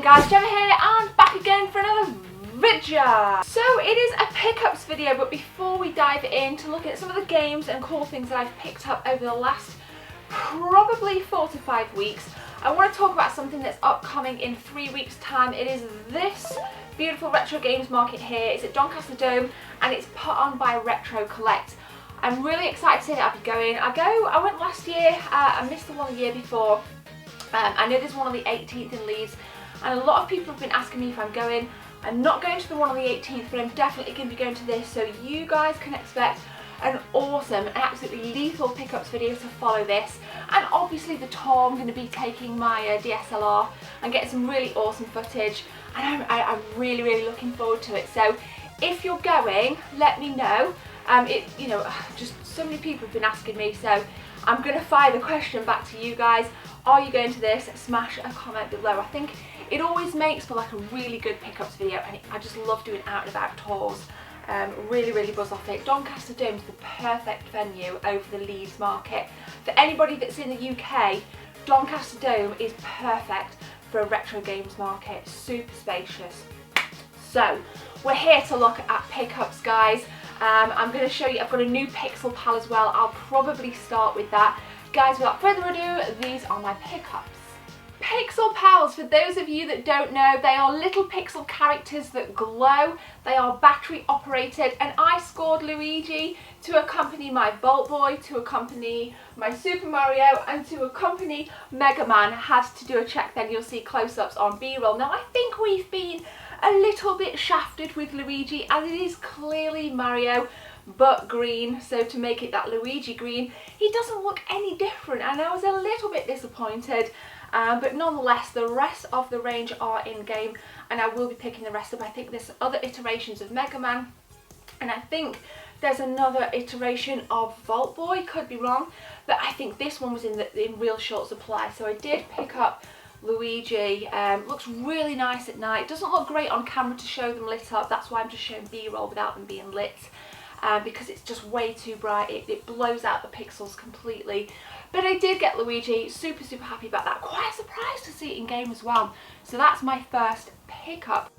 morning guys, Gemma here and back again for another video. So it is a pickups video, but before we dive in to look at some of the games and cool things that I've picked up over the last probably 4 to 5 weeks, I want to talk about something that's upcoming in 3 weeks time. It is this beautiful retro games market here. It's at Doncaster Dome and it's put on by Retro Collect. I'm really excited to say that I'll be going. I went last year, I missed the one the year before. I know there's one on the 18th in Leeds and a lot of people have been asking me if I'm going. I'm not going to the one on the 18th, but I'm definitely going to be going to this, so you guys can expect an awesome, absolutely lethal pickups video to follow this. And obviously the tour, I'm going to be taking my DSLR and getting some really awesome footage, and I'm really looking forward to it. So if you're going, let me know. Just so many people have been asking me, so I'm going to fire the question back to you guys. Are you going to this? Smash a comment below. I think it always makes for like a really good pickups video, and I just love doing out and about tours. Really buzz off it. Doncaster Dome is the perfect venue over the Leeds market. For anybody that's in the UK, Doncaster Dome is perfect for a retro games market. Super spacious. So we're here to look at pickups, guys. I'm going to show you, I've got a new Pixel Pal as well. I'll probably start with that. Guys, without further ado, these are my pickups. Pixel Pals, for those of you that don't know, they are little pixel characters that glow. They are battery operated, and I scored Luigi to accompany my Bolt Boy, to accompany my Super Mario, and to accompany Mega Man. I had to do a check then, you'll see close-ups on B-roll. Now I think we've been a little bit shafted with Luigi, as it is clearly Mario but green, so to make it that Luigi green, he doesn't look any different, and I was a little bit disappointed. But nonetheless, the rest of the range are in game, and I will be picking the rest up. I think there's other iterations of Mega Man, and I think there's another iteration of Vault Boy, could be wrong, but I think this one was in real short supply. So I did pick up Luigi. Looks really nice at night. Doesn't look great on camera to show them lit up. That's why I'm just showing B-roll without them being lit. Because it's just way too bright, it blows out the pixels completely. But I did get Luigi, super happy about that. Quite surprised to see it in game as well. So that's my first pickup.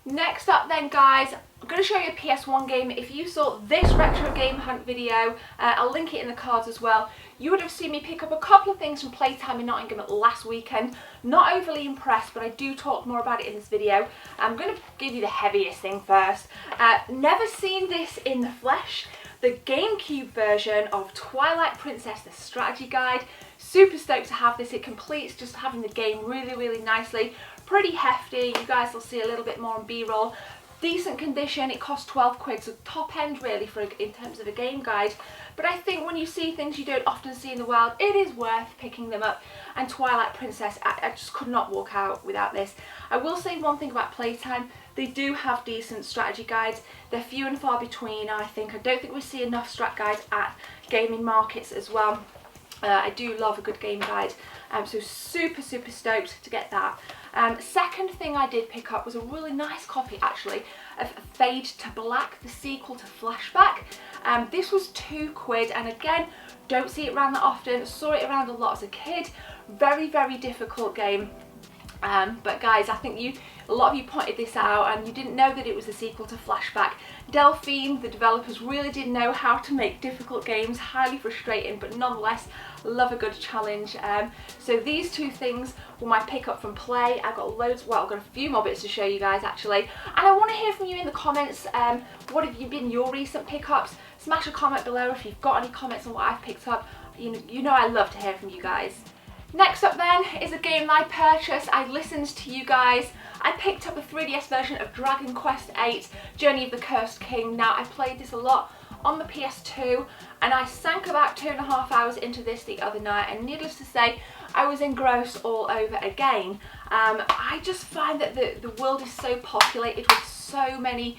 Next up then, guys, I'm going to show you a PS1 game. If you saw this retro game hunt video, I'll link it in the cards as well, you would have seen me pick up a couple of things from Playtime in Nottingham last weekend. Not overly impressed, but I do talk more about it in this video. I'm going to give you the heaviest thing first. Never seen this in the flesh. The GameCube version of Twilight Princess, the strategy guide. Super stoked to have this. It completes just having the game really nicely. Pretty hefty. You guys will see a little bit more on B-roll. Decent condition. It cost 12 quid, so top end really for in terms of a game guide. But I think when you see things you don't often see in the wild, it is worth picking them up. And Twilight Princess, I just could not walk out without this. I will say one thing about Playtime. They do have decent strategy guides. They're few and far between, I think. I don't think we see enough strat guides at gaming markets as well. I do love a good game guide, so super stoked to get that. Second thing I did pick up was a really nice copy actually of Fade to Black, the sequel to Flashback. This was 2 quid, and again, don't see it around that often. Saw it around a lot as a kid. Very difficult game. But guys, I think a lot of you pointed this out and you didn't know that it was a sequel to Flashback. Delphine, the developers, really did know how to make difficult games. Highly frustrating, but nonetheless, love a good challenge. So these 2 things were my pickup from Play. I've got loads, well, I've got a few more bits to show you guys actually. And I want to hear from you in the comments. What have you been your recent pickups? Smash a comment below if you've got any comments on what I've picked up. You know I love to hear from you guys. Next up then is a game that I purchased. I listened to you guys. I picked up the 3DS version of Dragon Quest VIII, Journey of the Cursed King. Now I played this a lot on the PS2 and I sank about 2.5 hours into this the other night, and needless to say I was engrossed all over again. I just find that the world is so populated with so many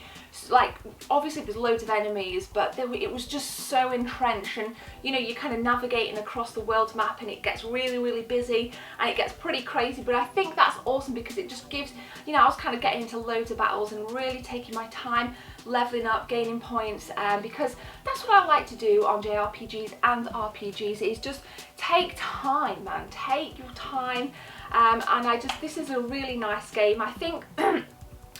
like, obviously there's loads of enemies, but it was just so entrenched, and you know, you're kind of navigating across the world map and it gets really, really busy and it gets pretty crazy. But I think that's awesome because it just gives, you know, I was kind of getting into loads of battles and really taking my time, leveling up, gaining points, because that's what I like to do on JRPGs and RPGs, is just take time, man, take your time. And this is a really nice game. I think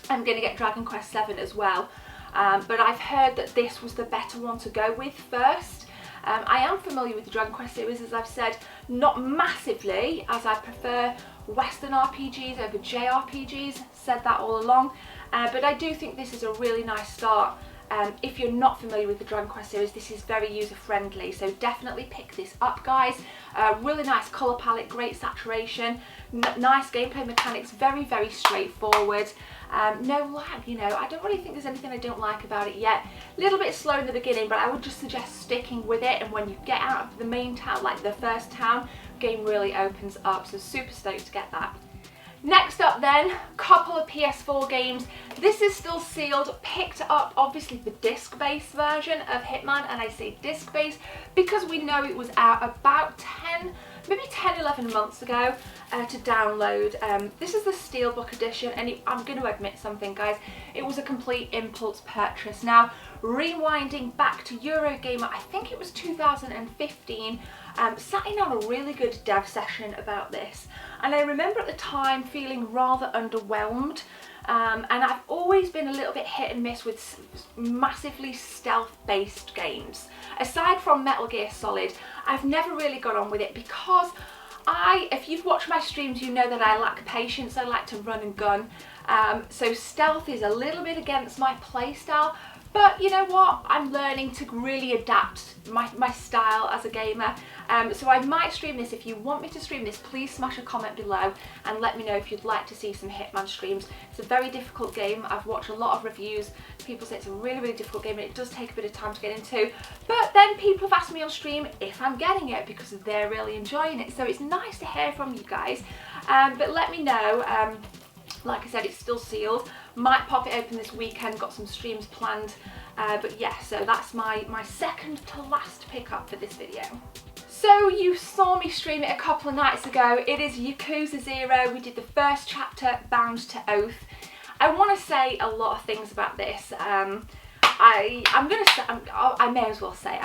I'm going to get Dragon Quest VII as well, but I've heard that this was the better one to go with first. I am familiar with the Dragon Quest series, as I've said, not massively, as I prefer Western RPGs over JRPGs, said that all along, but I do think this is a really nice start. If you're not familiar with the Dragon Quest series, this is very user friendly, so definitely pick this up, guys. Really nice colour palette, great saturation, nice gameplay mechanics, very, very straightforward. No lag, you know, I don't really think there's anything I don't like about it yet. A little bit slow in the beginning, but I would just suggest sticking with it, and when you get out of the main town, like the first town, game really opens up, so super stoked to get that. Next up then, couple of PS4 games. This is still sealed, picked up obviously the disc-based version of Hitman, and I say disc-based because we know it was out about maybe 10, 11 months ago to download. This is the Steelbook edition, and I'm going to admit something, guys, it was a complete impulse purchase. Now, rewinding back to Eurogamer, I think it was 2015, sat in on a really good dev session about this, and I remember at the time feeling rather underwhelmed, and I've always been a little bit hit and miss with massively stealth-based games. Aside from Metal Gear Solid, I've never really got on with it because if you've watched my streams, you know that I lack patience. I like to run and gun, so stealth is a little bit against my playstyle. But you know what, I'm learning to really adapt my style as a gamer, so I might stream this. If you want me to stream this, please smash a comment below and let me know if you'd like to see some Hitman streams. It's a very difficult game. I've watched a lot of reviews. People say it's a really, really difficult game, and it does take a bit of time to get into. But then people have asked me on stream if I'm getting it because they're really enjoying it. So it's nice to hear from you guys. But let me know. Like I said, it's still sealed. Might pop it open this weekend, got some streams planned. But yeah, so that's my second to last pickup for this video. So you saw me stream it a couple of nights ago. It is Yakuza 0. We did the first chapter, Bound to Oath. I want to say a lot of things about this. I may as well say,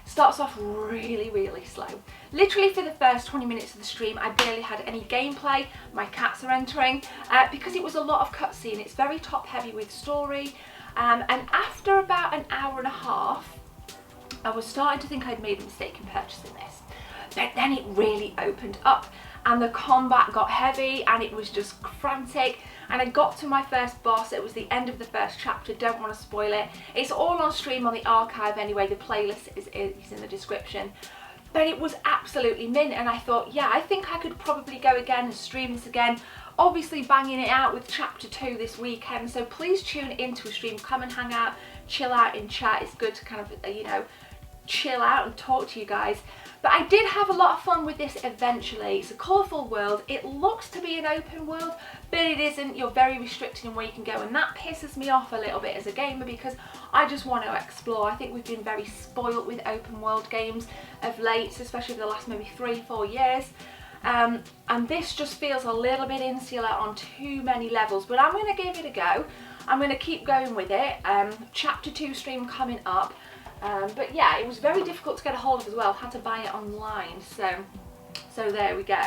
starts off really, really slow. Literally for the first 20 minutes of the stream, I barely had any gameplay. My cats are entering because it was a lot of cutscene. It's very top heavy with story. And after about an hour and a half, I was starting to think I'd made a mistake in purchasing this. But then it really opened up and the combat got heavy and it was just frantic, and I got to my first boss. It was the end of the first chapter, don't want to spoil it. It's all on stream on the archive anyway, the playlist is in the description. But it was absolutely mint, and I thought, yeah, I think I could probably go again and stream this again. Obviously banging it out with chapter 2 this weekend, so please tune into a stream, come and hang out, chill out in chat. It's good to kind of, you know, chill out and talk to you guys. But I did have a lot of fun with this eventually. It's a colourful world. It looks to be an open world, but it isn't. You're very restricted in where you can go, and that pisses me off a little bit as a gamer because I just want to explore. I think we've been very spoilt with open world games of late, especially over the last maybe 3-4 years. And this just feels a little bit insular on too many levels, but I'm going to give it a go. I'm going to keep going with it. Chapter 2 stream coming up. But yeah, it was very difficult to get a hold of as well. Had to buy it online, so there we go.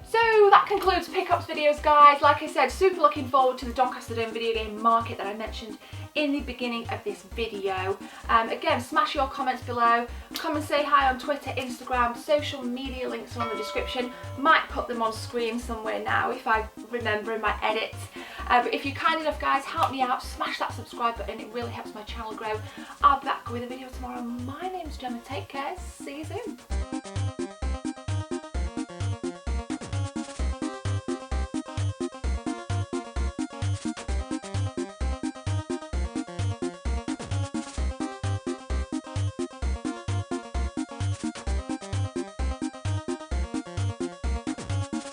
So that concludes pickups videos, guys. Like I said, super looking forward to the Doncaster Dome video game market that I mentioned in the beginning of this video. Again, smash your comments below. Come and say hi on Twitter, Instagram, social media links are on the description. Might put them on screen somewhere now if I remember in my edits. But if you're kind enough, guys, help me out. Smash that subscribe button. It really helps my channel grow. I'll be back with a video tomorrow. My name's Gemma. Take care. See you soon.